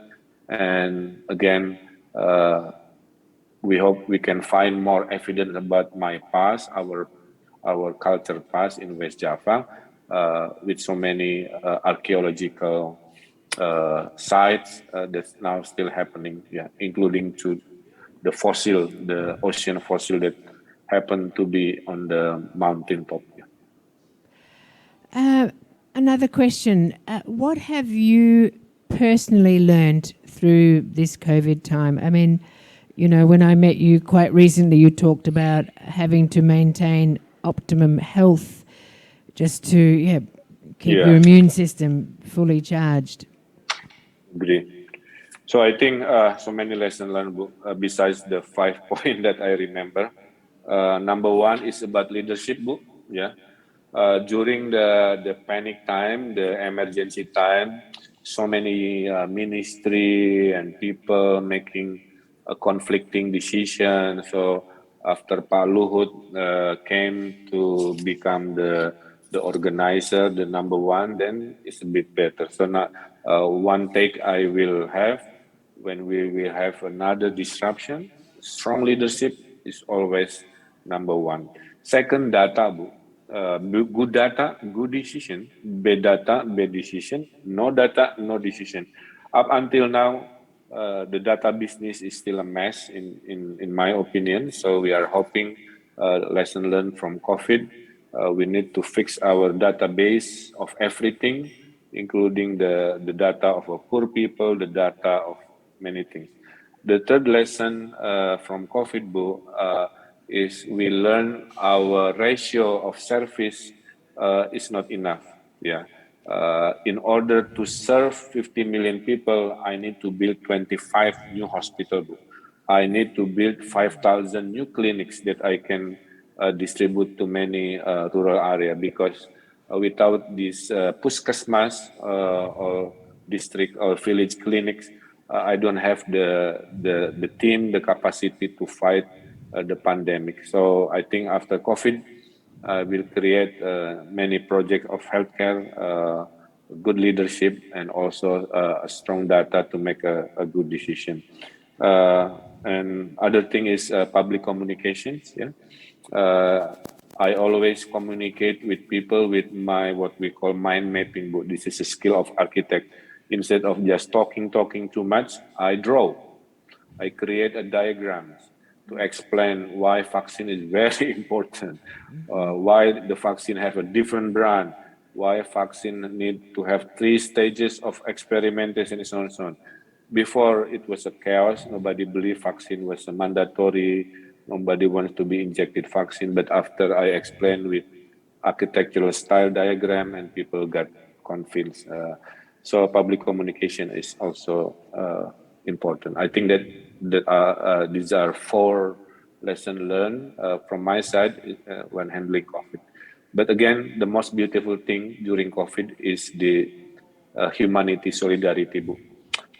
S4: And again, we hope we can find more evidence about my past, our culture past in West Java, with so many archaeological sites that's now still happening, yeah, including to the fossil, the ocean fossil that happen to be on the mountain top. Yeah.
S3: Another question. What have you personally learned through this COVID time? I mean, you know, when I met you quite recently, you talked about having to maintain optimum health just to keep your immune system fully charged.
S4: Agree. So I think so many lessons learned besides the 5 points that I remember. Number one is about leadership, Bu. Yeah. During the panic time, the emergency time, so many ministry and people making a conflicting decision. So after Pak Luhut came to become the organizer, the number one, then it's a bit better. So now one take I will have when we will have another disruption, strong leadership is always number one. Second, data, Bu. Good data, good decision. Bad data, bad decision. No data, no decision. Up until now, the data business is still a mess, in my opinion. So we are hoping lesson learned from COVID. We need to fix our database of everything, including the data of poor people, the data of many things. The third lesson from COVID, Bu, is we learn our ratio of service is not enough. Yeah. In order to serve 50 million people, I need to build 25 new hospitals. I need to build 5,000 new clinics that I can distribute to many rural areas, because without these puskesmas or district or village clinics, I don't have the team, the capacity to fight the pandemic. So I think after COVID, we'll create many projects of healthcare, good leadership, and also a strong data to make a good decision. And other thing is public communications. Yeah, I always communicate with people with my what we call mind mapping book. This is a skill of architect. Instead of just talking too much, I draw. I create a diagram to explain why vaccine is very important, why the vaccine have a different brand, why vaccine need to have 3 stages of experimentation, and so on and so on. Before it was a chaos, nobody believed vaccine was a mandatory, nobody wants to be injected vaccine, but after I explained with architectural style diagram and people got convinced. So public communication is also important. I think that these are 4 lessons learned from my side when handling COVID. But again, the most beautiful thing during COVID is the humanity solidarity book.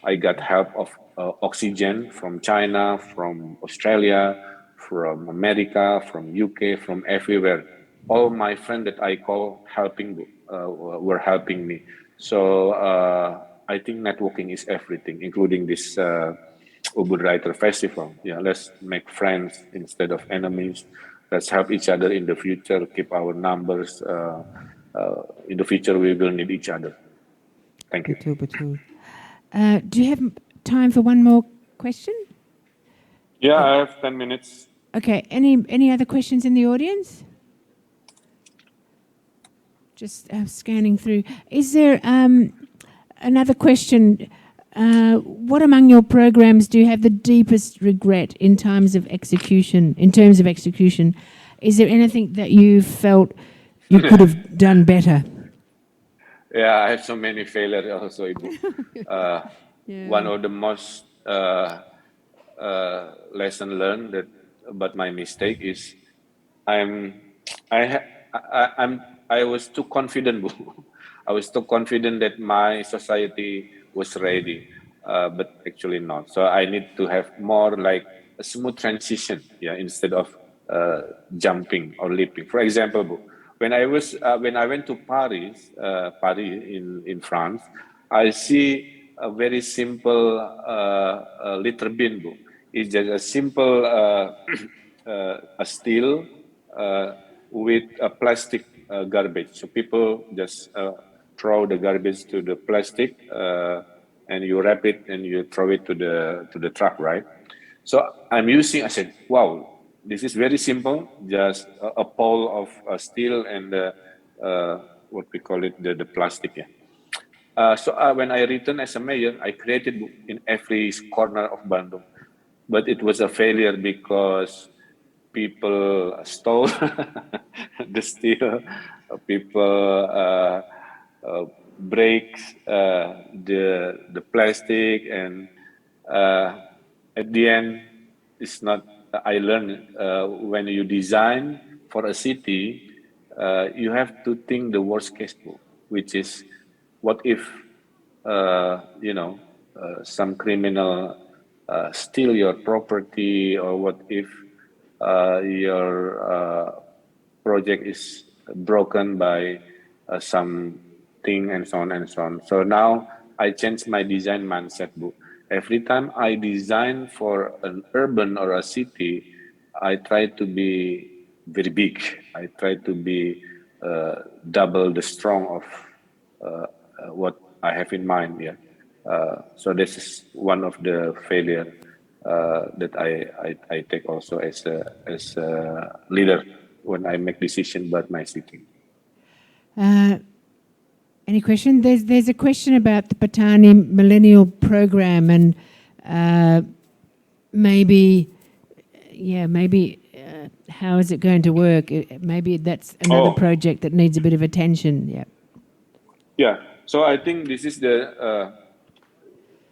S4: I got help of oxygen from China, from Australia, from America, from UK, from everywhere. All my friends that I call were helping me. So I think networking is everything, including this Ubud Writer Festival. Yeah, let's make friends instead of enemies. Let's help each other in the future, keep our numbers. In the future, we will need each other. Thank you.
S3: Betul, betul. Do you have time for one more question?
S4: Yeah, I have 10 minutes.
S3: Okay, any other questions in the audience? Just scanning through. Is there another question? What among your programs do you have the deepest regret in terms of execution? Is there anything that you felt you could have done better?
S4: Yeah, I have so many failures also, Ibu. One of the most lesson learned about my mistake is I was too confident, Bu. I was too confident that my society was ready, but actually not. So I need to have more like a smooth transition, yeah, instead of jumping or leaping. For example, Bu, when I went to Paris, in France, I see a very simple litter bin, Bu. It's just a simple a steel with a plastic garbage. So people just throw the garbage to the plastic and you wrap it and you throw it to the truck, right? So I said, wow, this is very simple, just a pole of steel and what we call it, the plastic. Yeah. So when I returned as a mayor, I created in every corner of Bandung, but it was a failure because people stole the steel, people break the plastic, and at the end, it's not. I learned when you design for a city, you have to think the worst case, which is what if some criminal steal your property, or what if your project is broken by something, and so on and so on. So now I changed my design mindset, Bu. Every time I design for an urban or a city, I try to be very big. I try to be double the strong of what I have in mind. Yeah. So this is one of the failure that I take also as a leader when I make decision about my city.
S3: Any question? There's a question about the Patani Millennial Program, and maybe how is it going to work? Maybe that's another project that needs a bit of attention. Yeah.
S4: Yeah. So I think this is the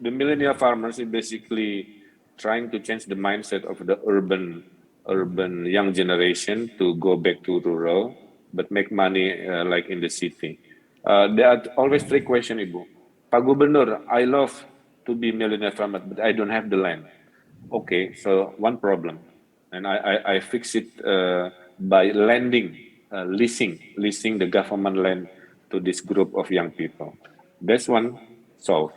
S4: millennial farmers is basically trying to change the mindset of the urban young generation to go back to rural, but make money like in the city. There are always three questions, Ibu. Pak Gubernur, I love to be millennial farmer, but I don't have the land. Okay, so one problem, and I fix it by leasing the government land to this group of young people. That's one solved.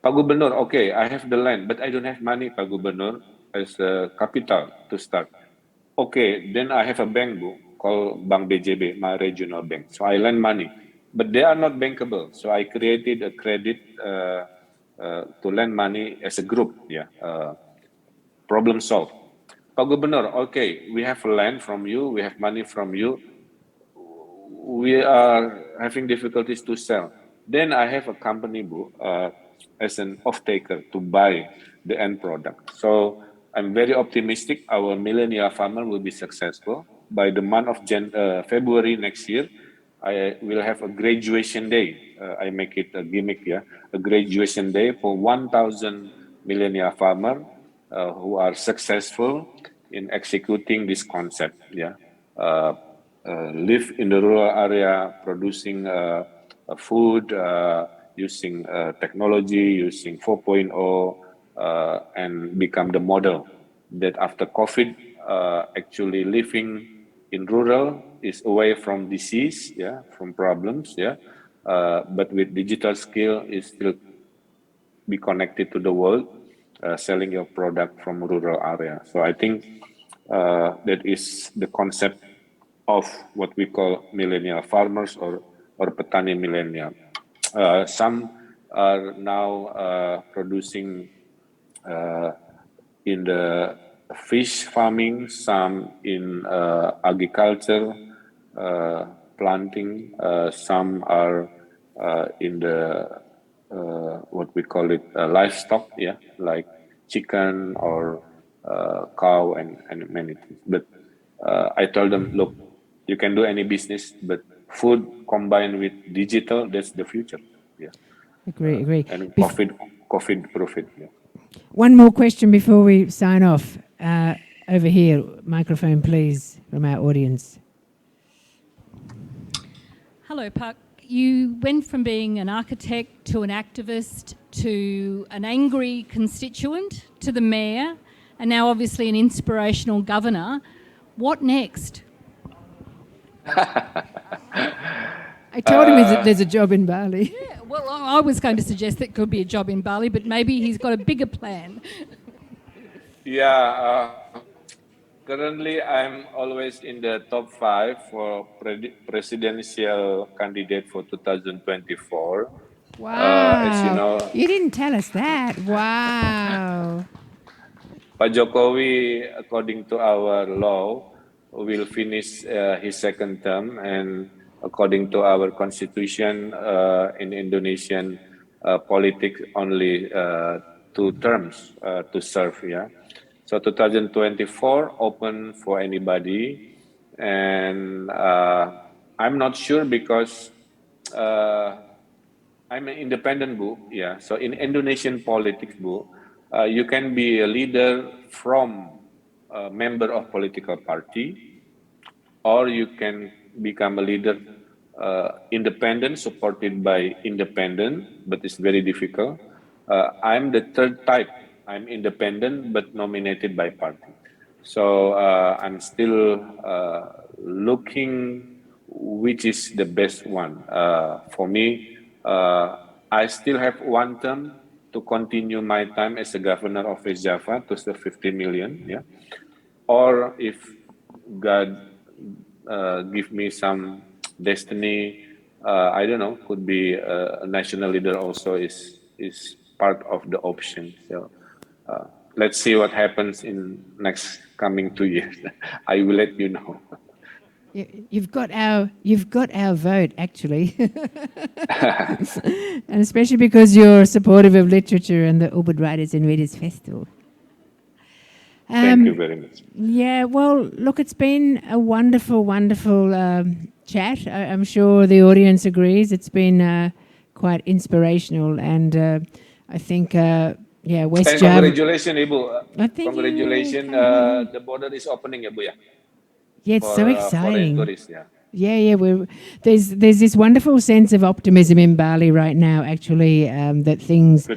S4: Pak Gubernur, okay, I have the land, but I don't have money, Pak Gubernur, as capital to start. Okay, then I have a bank, Bu, called Bank BJB, my regional bank. So I lend money, but they are not bankable. So I created a credit to lend money as a group. Yeah, problem solved. Pak Gubernur, okay, we have land from you, we have money from you. We are having difficulties to sell. Then I have a company, Bu, as an off-taker to buy the end product. So I'm very optimistic our millennial farmer will be successful. By the month of February next year, I will have a graduation day. I make it a gimmick, yeah, a graduation day for 1,000 millennial farmer who are successful in executing this concept, yeah. Live in the rural area, producing food, using technology, using 4.0, and become the model that after COVID, actually living in rural is away from disease, yeah, from problems, yeah, but with digital skill is still be connected to the world, selling your product from rural area. So I think that is the concept of what we call millennial farmers or petani millennial. Some are now producing in the fish farming, some in agriculture, planting, some are in the what we call it livestock, yeah, like chicken or cow and many things. But I told them, look, you can do any business, but food combined with digital, that's the future. Yeah.
S3: Agree.
S4: And COVID profit. Yeah.
S3: One more question before we sign off. Over here, microphone please, from our audience.
S7: Hello, Pak. You went from being an architect to an activist to an angry constituent to the mayor and now obviously an inspirational governor. What next?
S3: I told him there's a job in Bali.
S7: Yeah, well, I was going to suggest that could be a job in Bali, but maybe he's got a bigger plan.
S4: Yeah, currently I'm always in the top 5 for presidential candidate for 2024.
S3: Wow.
S4: As you know,
S3: you didn't tell us that. Wow.
S4: Pak Jokowi, according to our law, will finish his second term, and according to our constitution in Indonesian politics, only 2 terms to serve. Yeah, so 2024 open for anybody, and I'm not sure because I'm an independent, Bu. Yeah, so in Indonesian politics, Bu, you can be a leader from a member of political party, or you can become a leader independent, supported by independent, but it's very difficult. I'm the third type. I'm independent, but nominated by party. So I'm still looking which is the best one. For me, I still have 1 term to continue my time as a governor of West Java to serve 50 million. Yeah, or if God give me some destiny, I don't know, could be a national leader also is part of the option. So let's see what happens in next coming 2 years. I will let you know.
S3: You've got our vote, actually. And especially because you're supportive of literature and the Ubud Writers and Readers Festival.
S4: Thank you very much.
S3: Yeah, well, look, it's been a wonderful, wonderful chat. I'm sure the audience agrees. It's been quite inspirational, and I think, West
S4: And
S3: Java...
S4: congratulations, Ibu. Congratulations, the border is opening, Ibu, yeah?
S3: Yeah, it's so exciting.
S4: For tourists, yeah.
S3: Yeah. There's this wonderful sense of optimism in Bali right now, actually, that things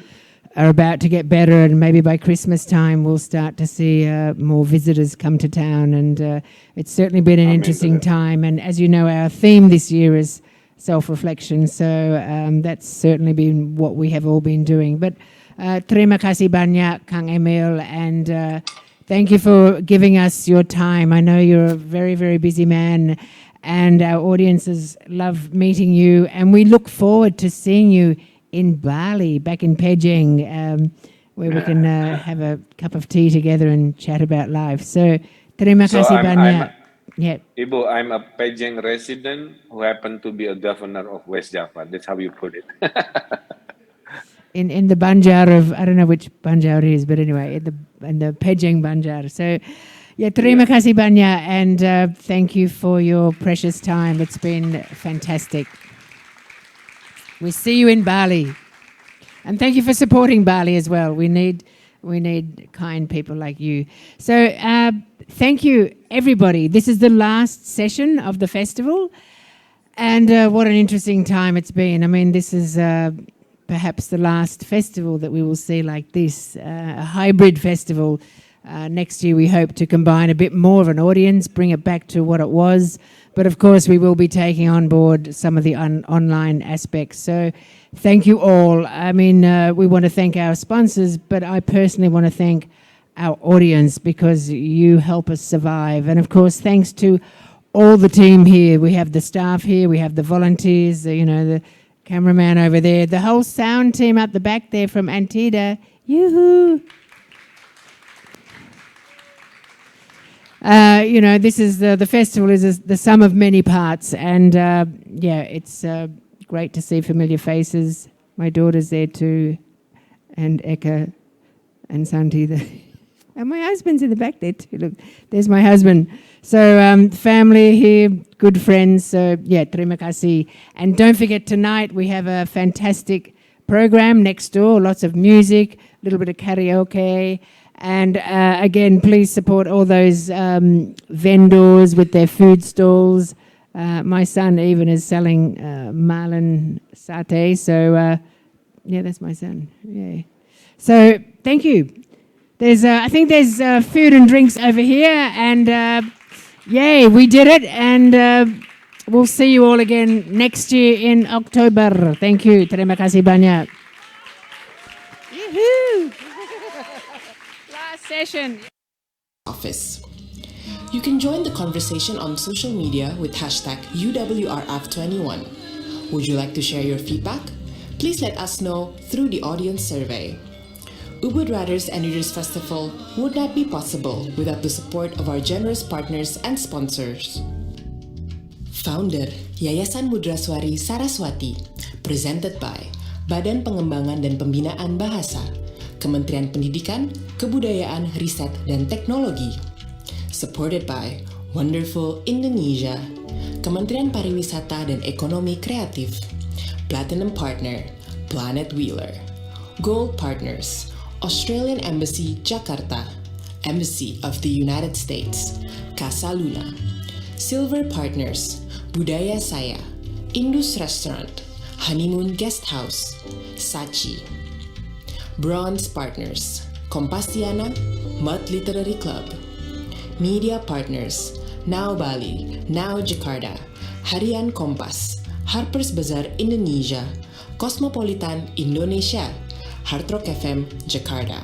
S3: are about to get better, and maybe by Christmas time we'll start to see more visitors come to town, and it's certainly been an interesting time. And as you know, our theme this year is self-reflection, so that's certainly been what we have all been doing. But terima kasih banyak, Kang Emil, and thank you for giving us your time. I know you're a very, very busy man, and our audiences love meeting you, and we look forward to seeing you in Bali, back in Pejeng, where we can have a cup of tea together and chat about life. So, terima kasih banyak.
S4: Ibu, I'm a Pejeng resident who happen to be a governor of West Java. That's how you put it.
S3: in the Banjar of, I don't know which Banjar it is, but anyway, in the Pejeng Banjar. So, terima kasih banyak, and thank you for your precious time. It's been fantastic. We see you in Bali, and thank you for supporting Bali as well. We need kind people like you. So thank you, everybody. This is the last session of the festival, and what an interesting time it's been. I mean, this is perhaps the last festival that we will see like this, a hybrid festival. Next year we hope to combine a bit more of an audience, bring it back to what it was. But of course we will be taking on board some of the online aspects. So thank you all. I mean, we want to thank our sponsors, but I personally want to thank our audience because you help us survive. And of course, thanks to all the team here. We have the staff here, we have the volunteers, the cameraman over there, the whole sound team up the back there from Antida. Yoo-hoo! This is the festival is the sum of many parts, and it's great to see familiar faces. My daughter's there too, and Eka and Santi there. And my husband's in the back there too. Look, there's my husband. So family here, good friends. So terima kasih. And don't forget tonight we have a fantastic program next door. Lots of music, a little bit of karaoke. And again, please support all those vendors with their food stalls. My son even is selling marlin satay. So that's my son. Yeah. So thank you. I think there's food and drinks over here, and yay, we did it, and we'll see you all again next year in October. Thank you. Terima kasih banyak. Yoo-hoo! Last session.
S8: Office. You can join the conversation on social media with hashtag UWRF21. Would you like to share your feedback? Please let us know through the audience survey. Ubud Writers and Readers Festival would not be possible without the support of our generous partners and sponsors. Founder Yayasan Mudraswari Saraswati, presented by Badan Pengembangan dan Pembinaan Bahasa, Kementerian Pendidikan, Kebudayaan, Riset, dan Teknologi. Supported by Wonderful Indonesia, Kementerian Pariwisata dan Ekonomi Kreatif, Platinum Partner, Planet Wheeler, Gold Partners, Australian Embassy Jakarta, Embassy of the United States, Casa Luna. Silver Partners, Budaya Saya, Indus Restaurant, Honeymoon Guest House, Sachi. Bronze Partners, Kompasiana, Mud Literary Club. Media Partners, Now Bali, Now Jakarta, Harian Kompas, Harper's Bazaar Indonesia, Cosmopolitan Indonesia, Hard Rock FM Jakarta.